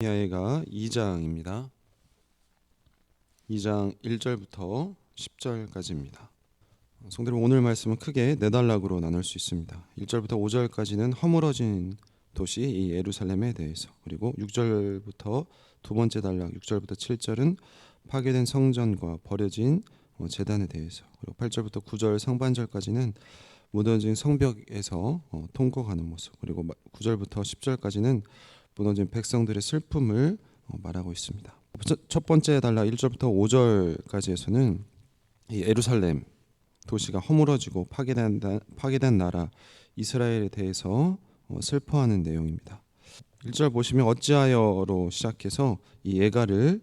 예레미야가 2장입니다. 2장 1절부터 10절까지입니다. 성도님, 오늘 말씀은 크게 네 단락으로 나눌 수 있습니다. 1절부터 5절까지는 허물어진 도시 이 예루살렘에 대해서, 그리고 6절부터 두 번째 단락 6절부터 7절은 파괴된 성전과 버려진 제단에 대해서, 그리고 8절부터 9절 상반절까지는 무너진 성벽에서 통곡하는 모습, 그리고 9절부터 10절까지는 무너진 백성들의 슬픔을 말하고 있습니다. 첫 번째 단락 1절부터 5절까지에서는 이 예루살렘 도시가 허물어지고 파괴된 나라 이스라엘에 대해서 슬퍼하는 내용입니다. 1절 보시면 어찌하여로 시작해서 이 예가를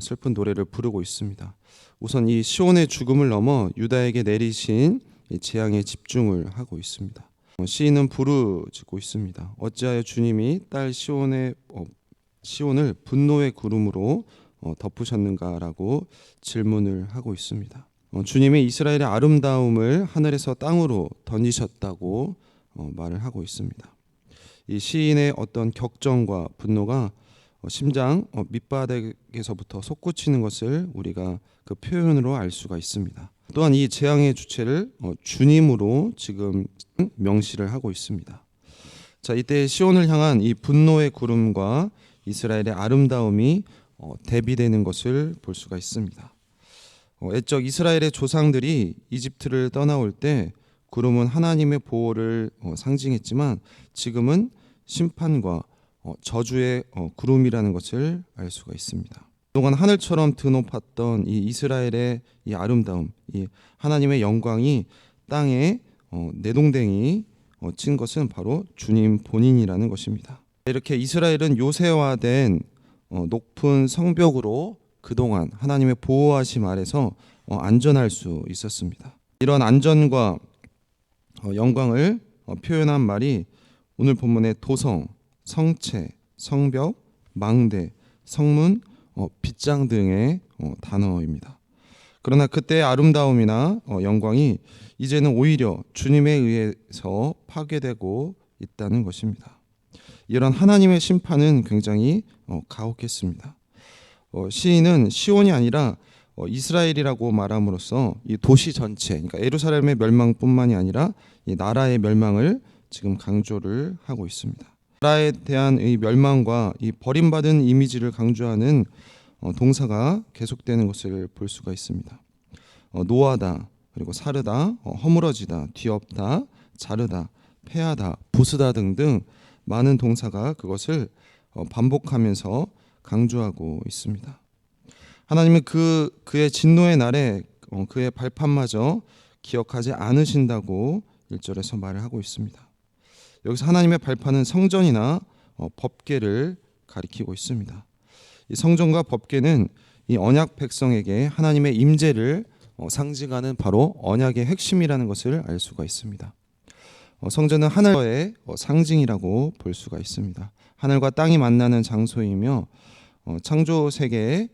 슬픈 노래를 부르고 있습니다. 우선 이 시온의 죽음을 넘어 유다에게 내리신 재앙에 집중을 하고 있습니다. 시인은 부르짖고 있습니다. 어찌하여 주님이 딸 시온을 분노의 구름으로 덮으셨는가라고 질문을 하고 있습니다. 주님이 이스라엘의 아름다움을 하늘에서 땅으로 던지셨다고 말을 하고 있습니다. 이 시인의 어떤 격정과 분노가 심장 밑바닥에서부터 솟구치는 것을 우리가 그 표현으로 알 수가 있습니다. 또한 이 재앙의 주체를 주님으로 지금 명시를 하고 있습니다. 자, 이때 시온을 향한 이 분노의 구름과 이스라엘의 아름다움이 대비되는 것을 볼 수가 있습니다. 애적 이스라엘의 조상들이 이집트를 떠나올 때 구름은 하나님의 보호를 상징했지만 지금은 심판과 저주의 구름이라는 것을 알 수가 있습니다. 그동안 하늘처럼 드높았던 이 이스라엘의 이 아름다움, 이 하나님의 영광이 땅에 내동댕이 친 것은 바로 주님 본인이라는 것입니다. 이렇게 이스라엘은 요새화된 높은 성벽으로 그동안 하나님의 보호하심 아래서 안전할 수 있었습니다. 이런 안전과 영광을 표현한 말이 오늘 본문의 도성, 성체, 성벽, 망대, 성문, 빗장 등의 단어입니다. 그러나 그때의 아름다움이나 영광이 이제는 오히려 주님에 의해서 파괴되고 있다는 것입니다. 이런 하나님의 심판은 굉장히 가혹했습니다. 시인은 시온이 아니라 이스라엘이라고 말함으로써 이 도시 전체, 그러니까 예루살렘의 멸망뿐만이 아니라 이 나라의 멸망을 지금 강조를 하고 있습니다. 나라에 대한 이 멸망과 이 버림받은 이미지를 강조하는 동사가 계속되는 것을 볼 수가 있습니다. 노하다, 그리고 사르다, 허물어지다, 뒤엎다, 자르다, 패하다, 부수다 등등 많은 동사가 그것을 반복하면서 강조하고 있습니다. 하나님은 그의 진노의 날에 그의 발판마저 기억하지 않으신다고 1절에서 말을 하고 있습니다. 여기서 하나님의 발판은 성전이나 법궤를 가리키고 있습니다. 이 성전과 법궤는 이 언약 백성에게 하나님의 임재를 상징하는 바로 언약의 핵심이라는 것을 알 수가 있습니다. 성전은 하늘의 상징이라고 볼 수가 있습니다. 하늘과 땅이 만나는 장소이며 창조 세계의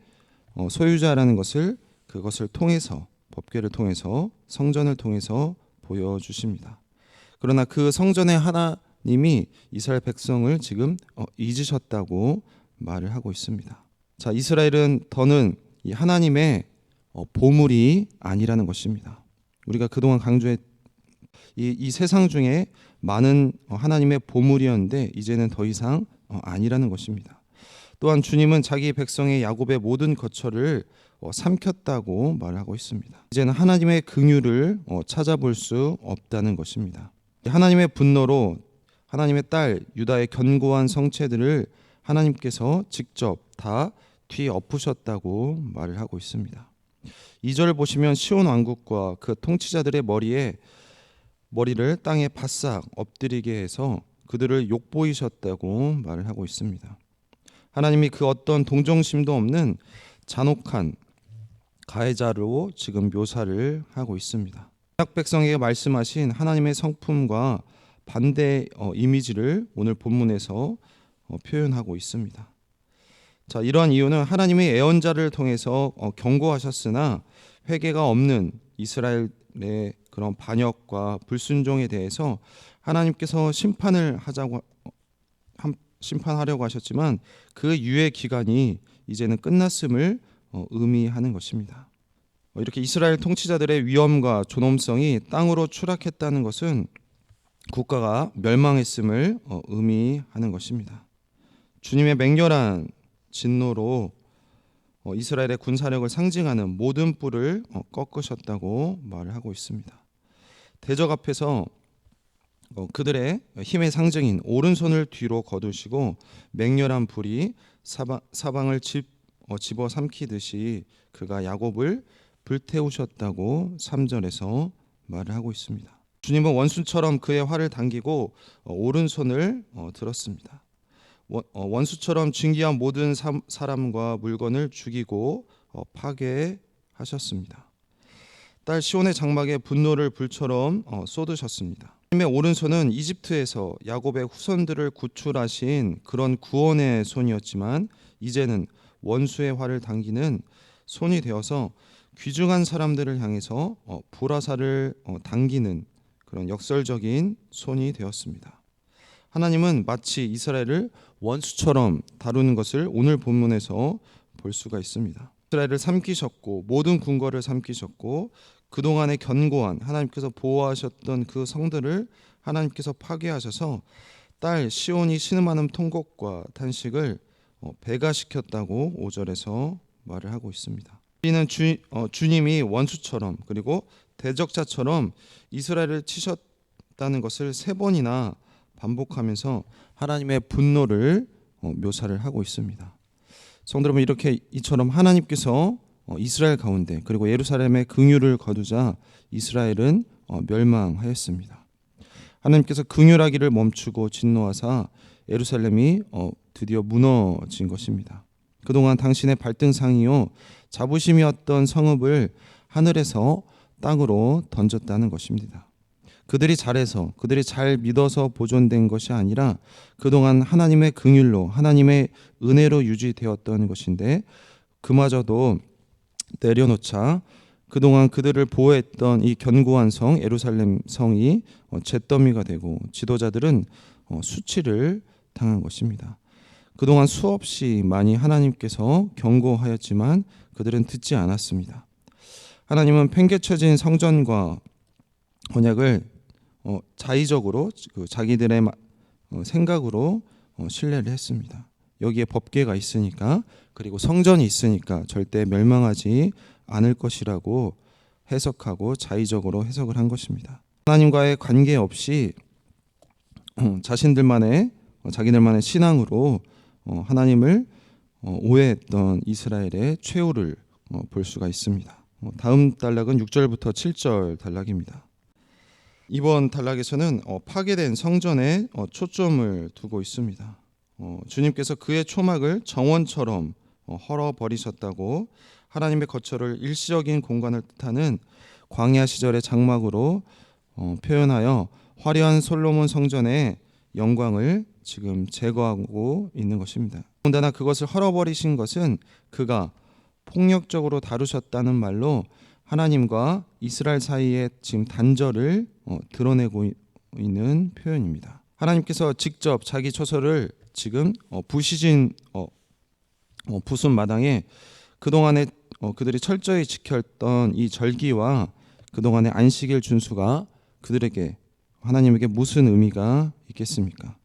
소유자라는 것을 그것을 통해서, 법궤를 통해서, 성전을 통해서 보여주십니다. 그러나 그 성전의 하나님이 이스라엘 백성을 지금 잊으셨다고 말을 하고 있습니다. 자, 이스라엘은 더는 이 하나님의 보물이 아니라는 것입니다. 우리가 그동안 강조했 이 세상 중에 많은 하나님의 보물이었는데 이제는 더 이상 아니라는 것입니다. 또한 주님은 자기 백성의 야곱의 모든 거처를 삼켰다고 말하고 있습니다. 이제는 하나님의 긍휼을 찾아볼 수 없다는 것입니다. 하나님의 분노로 하나님의 딸 유다의 견고한 성체들을 하나님께서 직접 다 뒤엎으셨다고 말을 하고 있습니다. 2절 보시면 시온 왕국과 그 통치자들의 머리를 땅에 바싹 엎드리게 해서 그들을 욕보이셨다고 말을 하고 있습니다. 하나님이 그 어떤 동정심도 없는 잔혹한 가해자로 지금 묘사를 하고 있습니다. 언약 백성에게 말씀하신 하나님의 성품과 반대 이미지를 오늘 본문에서 표현하고 있습니다. 자, 이러한 이유는 하나님의 예언자를 통해서 경고하셨으나 회개가 없는 이스라엘의 그런 반역과 불순종에 대해서 하나님께서 심판을 심판하려고 하셨지만 그 유예 기간이 이제는 끝났음을 의미하는 것입니다. 이렇게 이스라엘 통치자들의 위엄과 존엄성이 땅으로 추락했다는 것은 국가가 멸망했음을 의미하는 것입니다. 주님의 맹렬한 진노로 이스라엘의 군사력을 상징하는 모든 뿔을 꺾으셨다고 말을 하고 있습니다. 대적 앞에서 그들의 힘의 상징인 오른손을 뒤로 거두시고 맹렬한 불이 사방을 집어삼키듯이 그가 야곱을 불태우셨다고 3절에서 말을 하고 있습니다. 주님은 원수처럼 그의 활을 당기고 오른손을 들었습니다. 원수처럼 진귀한 모든 사람과 물건을 죽이고 파괴하셨습니다. 딸 시온의 장막에 분노를 불처럼 쏟으셨습니다. 주님의 오른손은 이집트에서 야곱의 후손들을 구출하신 그런 구원의 손이었지만 이제는 원수의 활을 당기는 손이 되어서 귀중한 사람들을 향해서 불화살을 당기는 그런 역설적인 손이 되었습니다. 하나님은 마치 이스라엘을 원수처럼 다루는 것을 오늘 본문에서 볼 수가 있습니다. 이스라엘을 삼키셨고 모든 궁궐을 삼키셨고 그동안의 견고한 하나님께서 보호하셨던 그 성들을 하나님께서 파괴하셔서 딸 시온이 신음하는 통곡과 탄식을 배가시켰다고 5절에서 말을 하고 있습니다. 우리는 주님이 원수처럼 그리고 대적자처럼 이스라엘을 치셨다는 것을 3번이나 반복하면서 하나님의 분노를 묘사를 하고 있습니다. 성도 여러분, 이렇게 이처럼 하나님께서 이스라엘 가운데 그리고 예루살렘의 긍휼을 거두자 이스라엘은 멸망하였습니다. 하나님께서 긍휼하기를 멈추고 진노하사 예루살렘이 드디어 무너진 것입니다. 그동안 당신의 발등상이요 자부심이었던 성읍을 하늘에서 땅으로 던졌다는 것입니다. 그들이 잘해서 그들이 잘 믿어서 보존된 것이 아니라 그동안 하나님의 긍휼로 하나님의 은혜로 유지되었던 것인데 그마저도 내려놓자 그동안 그들을 보호했던 이 견고한 성 예루살렘 성이 잿더미가 되고 지도자들은 수치를 당한 것입니다. 그동안 수없이 많이 하나님께서 경고하였지만 그들은 듣지 않았습니다. 하나님은 팽개쳐진 성전과 언약을 자의적으로 자기들의 생각으로 신뢰를 했습니다. 여기에 법궤가 있으니까 그리고 성전이 있으니까 절대 멸망하지 않을 것이라고 해석하고 자의적으로 해석을 한 것입니다. 하나님과의 관계 없이 자기들만의 신앙으로 하나님을 오해했던 이스라엘의 최후를 볼 수가 있습니다. 다음 단락은 6절부터 7절 단락입니다. 이번 단락에서는 파괴된 성전에 초점을 두고 있습니다. 주님께서 그의 초막을 정원처럼 헐어버리셨다고 하나님의 거처를 일시적인 공간을 뜻하는 광야 시절의 장막으로 표현하여 화려한 솔로몬 성전의 영광을 지금 제거하고 있는 것입니다. 더군다나 그것을 헐어버리신 것은 그가 폭력적으로 다루셨다는 말로 하나님과 이스라엘 사이의 지금 단절을 드러내고 있는 표현입니다. 하나님께서 직접 자기 처소를 지금 부시진 부순 마당에 그동안에 그들이 철저히 지켰던 이 절기와 그동안의 안식일 준수가 그들에게 하나님에게 무슨 의미가 있겠습니까?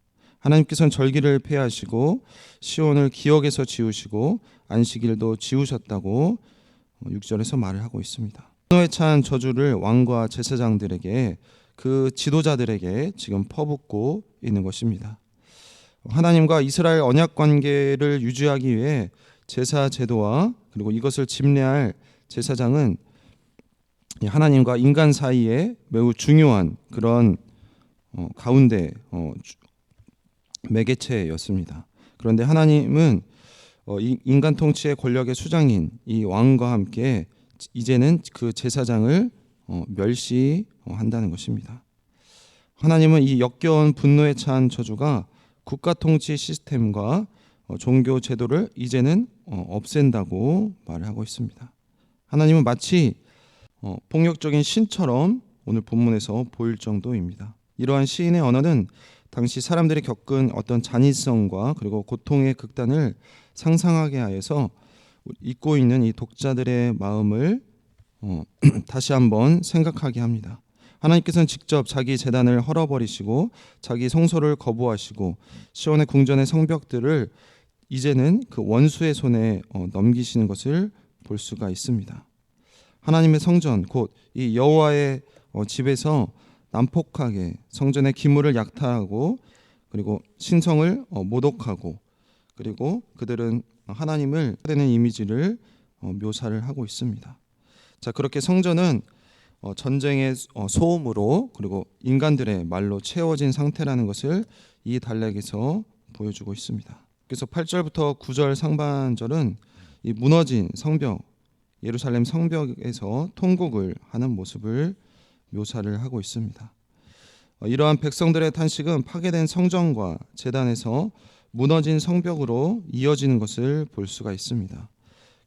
하나님께서는 절기를 폐하시고 시온을 기억에서 지우시고 안식일도 지우셨다고 6절에서 말을 하고 있습니다. 분노에 찬 저주를 왕과 제사장들에게 그 지도자들에게 지금 퍼붓고 있는 것입니다. 하나님과 이스라엘 언약 관계를 유지하기 위해 제사 제도와 그리고 이것을 집례할 제사장은 하나님과 인간 사이에 매우 중요한 그런 가운데 매개체였습니다. 그런데 하나님은 인간 통치의 권력의 수장인 이 왕과 함께 이제는 그 제사장을 멸시한다는 것입니다. 하나님은 이 역겨운 분노에 찬 저주가 국가 통치 시스템과 종교 제도를 이제는 없앤다고 말을 하고 있습니다. 하나님은 마치 폭력적인 신처럼 오늘 본문에서 보일 정도입니다. 이러한 시인의 언어는 당시 사람들이 겪은 어떤 잔인성과 그리고 고통의 극단을 상상하게 하여서 읽고 있는 이 독자들의 마음을 다시 한번 생각하게 합니다. 하나님께서는 직접 자기 제단을 헐어버리시고 자기 성소를 거부하시고 시온의 궁전의 성벽들을 이제는 그 원수의 손에 넘기시는 것을 볼 수가 있습니다. 하나님의 성전 곧 이 여호와의 집에서 난폭하게 성전의 기물을 약탈하고 그리고 신성을 모독하고 그리고 그들은 하나님을 되는 이미지를 묘사를 하고 있습니다. 자, 그렇게 성전은 전쟁의 소음으로 그리고 인간들의 말로 채워진 상태라는 것을 이 단락에서 보여주고 있습니다. 그래서 8절부터 9절 상반절은 이 무너진 성벽, 예루살렘 성벽에서 통곡을 하는 모습을 묘사를 하고 있습니다. 이러한 백성들의 탄식은 파괴된 성전과 제단에서 무너진 성벽으로 이어지는 것을 볼 수가 있습니다.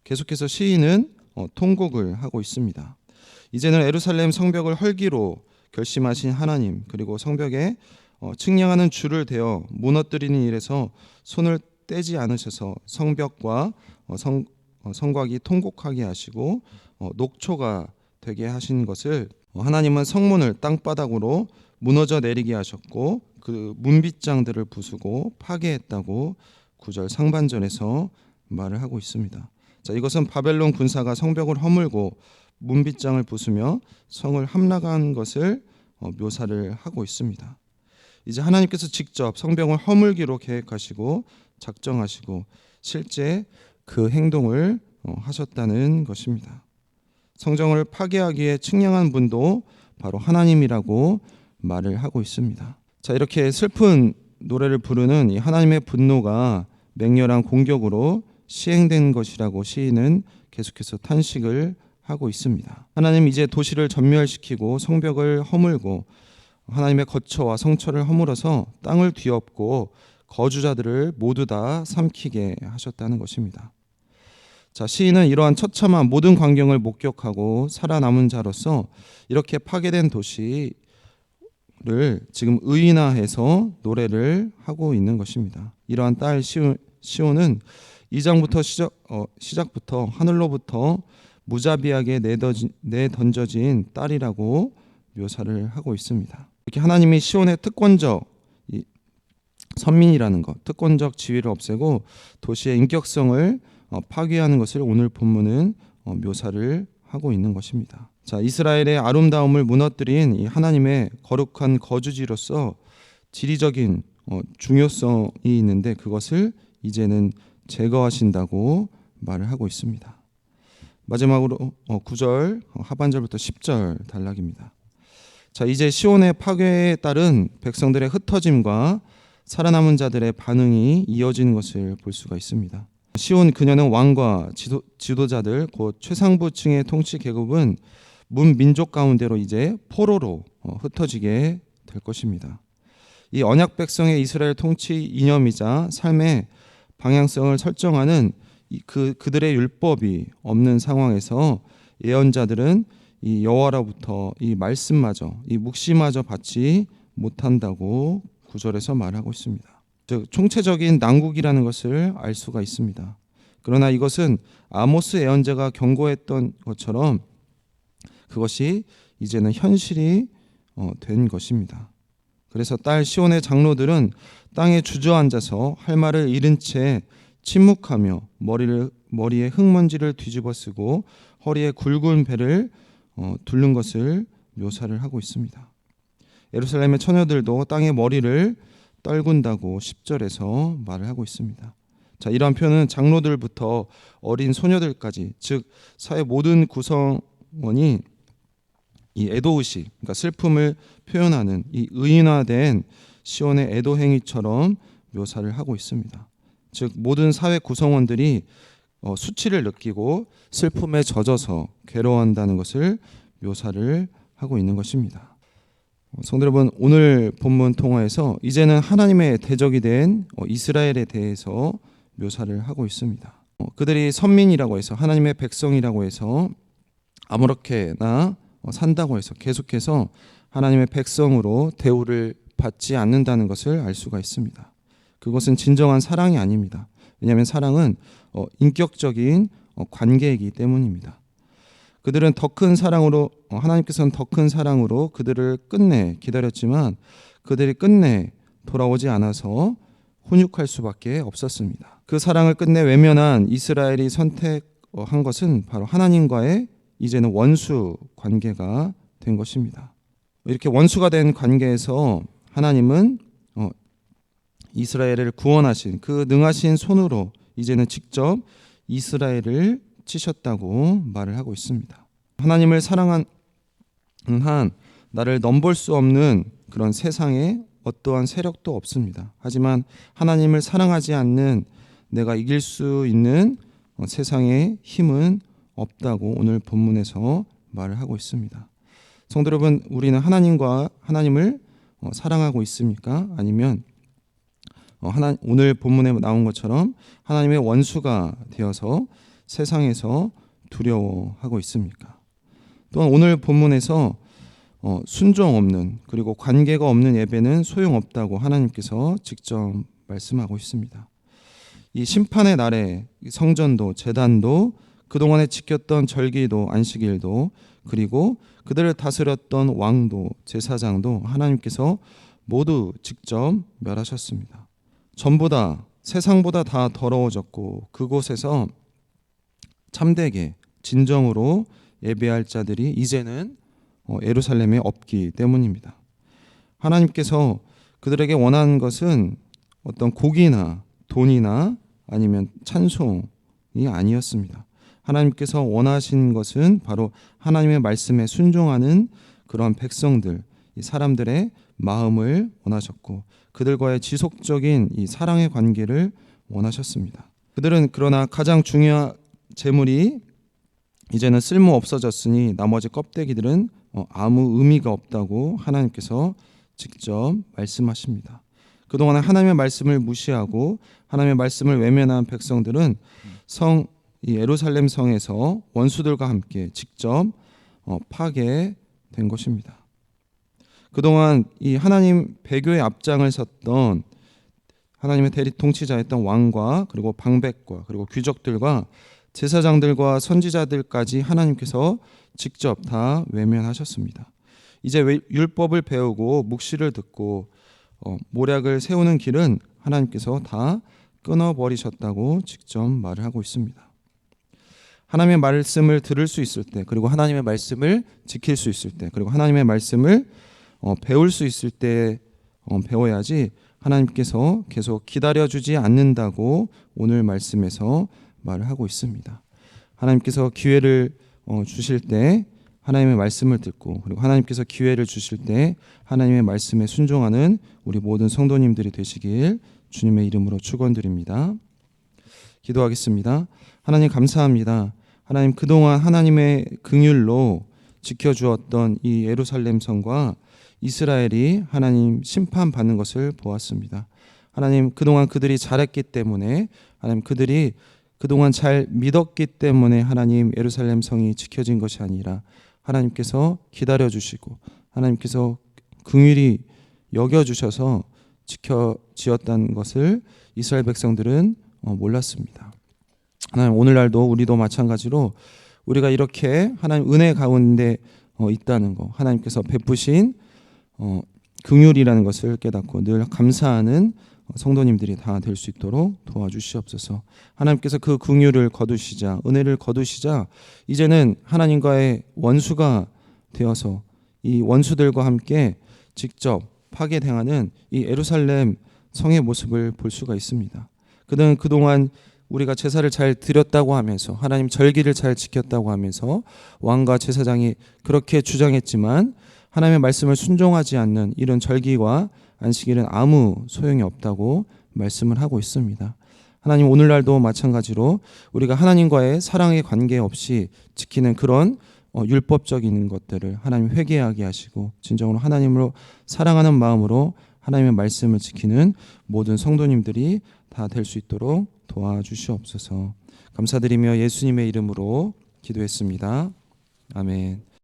계속해서 시인은 통곡을 하고 있습니다. 이제는 예루살렘 성벽을 헐기로 결심하신 하나님, 그리고 성벽에 측량하는 줄을 대어 무너뜨리는 일에서 손을 떼지 않으셔서 성벽과 성곽이 통곡하게 하시고 녹초가 되게 하신 것을 하나님은 성문을 땅바닥으로 무너져 내리게 하셨고 그 문빗장들을 부수고 파괴했다고 9절 상반절에서 말을 하고 있습니다. 자, 이것은 바벨론 군사가 성벽을 허물고 문빗장을 부수며 성을 함락한 것을 묘사를 하고 있습니다. 이제 하나님께서 직접 성벽을 허물기로 계획하시고 작정하시고 실제 그 행동을 하셨다는 것입니다. 성전을 파괴하기에 측량한 분도 바로 하나님이라고 말을 하고 있습니다. 자, 이렇게 슬픈 노래를 부르는 이 하나님의 분노가 맹렬한 공격으로 시행된 것이라고 시인은 계속해서 탄식을 하고 있습니다. 하나님 이제 도시를 전멸시키고 성벽을 허물고 하나님의 거처와 성처를 허물어서 땅을 뒤엎고 거주자들을 모두 다 삼키게 하셨다는 것입니다. 자, 시인은 이러한 처참한 모든 광경을 목격하고 살아남은 자로서 이렇게 파괴된 도시를 지금 의인화해서 노래를 하고 있는 것입니다. 이러한 딸 시온은 2장부터 시작부터 하늘로부터 무자비하게 내던져진 딸이라고 묘사를 하고 있습니다. 이렇게 하나님이 시온의 특권적 선민이라는 것, 특권적 지위를 없애고 도시의 인격성을 파괴하는 것을 오늘 본문은 묘사를 하고 있는 것입니다. 자, 이스라엘의 아름다움을 무너뜨린 이 하나님의 거룩한 거주지로서 지리적인 중요성이 있는데 그것을 이제는 제거하신다고 말을 하고 있습니다. 마지막으로 9절 하반절부터 10절 단락입니다. 자, 이제 시온의 파괴에 따른 백성들의 흩어짐과 살아남은 자들의 반응이 이어지는 것을 볼 수가 있습니다. 시온 그녀는 왕과 지도자들 곧 최상부층의 통치 계급은 문민족 가운데로 이제 포로로 흩어지게 될 것입니다. 이 언약 백성의 이스라엘 통치 이념이자 삶의 방향성을 설정하는 그들의 율법이 없는 상황에서 예언자들은 이 여호와로부터 이 말씀마저 이 묵시마저 받지 못한다고 9절에서 말하고 있습니다. 즉 총체적인 난국이라는 것을 알 수가 있습니다. 그러나 이것은 아모스 예언자가 경고했던 것처럼 그것이 이제는 현실이 된 것입니다. 그래서 딸 시온의 장로들은 땅에 주저앉아서 할 말을 잃은 채 침묵하며 머리에 흙먼지를 뒤집어 쓰고 허리에 굵은 배를 두른 것을 묘사를 하고 있습니다. 예루살렘의 처녀들도 땅에 머리를 떨군다고 10절에서 말을 하고 있습니다. 자, 이러한 표현은 장로들부터 어린 소녀들까지 즉 사회 모든 구성원이 이 애도의식, 그러니까 슬픔을 표현하는 이 의인화된 시온의 애도 행위처럼 묘사를 하고 있습니다. 즉 모든 사회 구성원들이 수치를 느끼고 슬픔에 젖어서 괴로워한다는 것을 묘사를 하고 있는 것입니다. 성도 여러분, 오늘 본문 통화에서 이제는 하나님의 대적이 된 이스라엘에 대해서 묘사를 하고 있습니다. 그들이 선민이라고 해서 하나님의 백성이라고 해서 아무렇게나 산다고 해서 계속해서 하나님의 백성으로 대우를 받지 않는다는 것을 알 수가 있습니다. 그것은 진정한 사랑이 아닙니다. 왜냐하면 사랑은 인격적인 관계이기 때문입니다. 그들은 더 큰 사랑으로 하나님께서는 더 큰 사랑으로 그들을 끝내 기다렸지만 그들이 끝내 돌아오지 않아서 훈육할 수밖에 없었습니다. 그 사랑을 끝내 외면한 이스라엘이 선택한 것은 바로 하나님과의 이제는 원수 관계가 된 것입니다. 이렇게 원수가 된 관계에서 하나님은 이스라엘을 구원하신 그 능하신 손으로 이제는 직접 이스라엘을 치셨다고 말을 하고 있습니다. 하나님을 사랑한 한 나를 넘볼 수 없는 그런 세상에 어떠한 세력도 없습니다. 하지만 하나님을 사랑하지 않는 내가 이길 수 있는 세상의 힘은 없다고 오늘 본문에서 말을 하고 있습니다. 성도 여러분, 우리는 하나님을 사랑하고 있습니까? 아니면 오늘 본문에 나온 것처럼 하나님의 원수가 되어서 세상에서 두려워하고 있습니까? 또한 오늘 본문에서 순종 없는 그리고 관계가 없는 예배는 소용없다고 하나님께서 직접 말씀하고 있습니다. 이 심판의 날에 성전도 제단도 그동안에 지켰던 절기도 안식일도 그리고 그들을 다스렸던 왕도 제사장도 하나님께서 모두 직접 멸하셨습니다. 전부 다 세상보다 다 더러워졌고 그곳에서 참되게 진정으로 예배할 자들이 이제는 예루살렘에 없기 때문입니다. 하나님께서 그들에게 원하는 것은 어떤 고기나 돈이나 아니면 찬송이 아니었습니다. 하나님께서 원하신 것은 바로 하나님의 말씀에 순종하는 그런 백성들, 이 사람들의 마음을 원하셨고 그들과의 지속적인 이 사랑의 관계를 원하셨습니다. 그들은 그러나 가장 중요한 재물이 이제는 쓸모 없어졌으니 나머지 껍데기들은 아무 의미가 없다고 하나님께서 직접 말씀하십니다. 그동안 하나님의 말씀을 무시하고 하나님의 말씀을 외면한 백성들은 이 예루살렘 성에서 원수들과 함께 직접 파괴된 것입니다. 그동안 이 하나님 배교의 앞장을 섰던 하나님의 대리 통치자였던 왕과 그리고 방백과 그리고 귀족들과 제사장들과 선지자들까지 하나님께서 직접 다 외면하셨습니다. 이제 율법을 배우고 묵시를 듣고 모략을 세우는 길은 하나님께서 다 끊어버리셨다고 직접 말을 하고 있습니다. 하나님의 말씀을 들을 수 있을 때 그리고 하나님의 말씀을 지킬 수 있을 때 그리고 하나님의 말씀을 배울 수 있을 때 배워야지 하나님께서 계속 기다려주지 않는다고 오늘 말씀에서 말을 하고 있습니다. 하나님께서 기회를 주실 때 하나님의 말씀을 듣고 그리고 하나님께서 기회를 주실 때 하나님의 말씀에 순종하는 우리 모든 성도님들이 되시길 주님의 이름으로 축원드립니다. 기도하겠습니다. 하나님 감사합니다. 하나님 그동안 하나님의 긍휼로 지켜주었던 이 예루살렘 성과 이스라엘이 하나님 심판받는 것을 보았습니다. 하나님 그동안 그들이 잘했기 때문에 하나님 그들이 그동안 잘 믿었기 때문에 하나님 예루살렘 성이 지켜진 것이 아니라 하나님께서 기다려주시고 하나님께서 긍휼히 여겨주셔서 지었다는 것을 이스라엘 백성들은 몰랐습니다. 하나님 오늘날도 우리도 마찬가지로 우리가 이렇게 하나님 은혜 가운데 있다는 것 하나님께서 베푸신 긍휼이라는 것을 깨닫고 늘 감사하는 성도님들이 다 될 수 있도록 도와주시옵소서. 하나님께서 그 긍휼을 거두시자 은혜를 거두시자 이제는 하나님과의 원수가 되어서 이 원수들과 함께 직접 파괴당하는 이 예루살렘 성의 모습을 볼 수가 있습니다. 그들은 그동안 우리가 제사를 잘 드렸다고 하면서 하나님 절기를 잘 지켰다고 하면서 왕과 제사장이 그렇게 주장했지만 하나님의 말씀을 순종하지 않는 이런 절기와 안식일은 아무 소용이 없다고 말씀을 하고 있습니다. 하나님 오늘날도 마찬가지로 우리가 하나님과의 사랑의 관계 없이 지키는 그런 율법적인 것들을 하나님 회개하게 하시고 진정으로 하나님으로 사랑하는 마음으로 하나님의 말씀을 지키는 모든 성도님들이 다 될 수 있도록 도와주시옵소서. 감사드리며 예수님의 이름으로 기도했습니다. 아멘.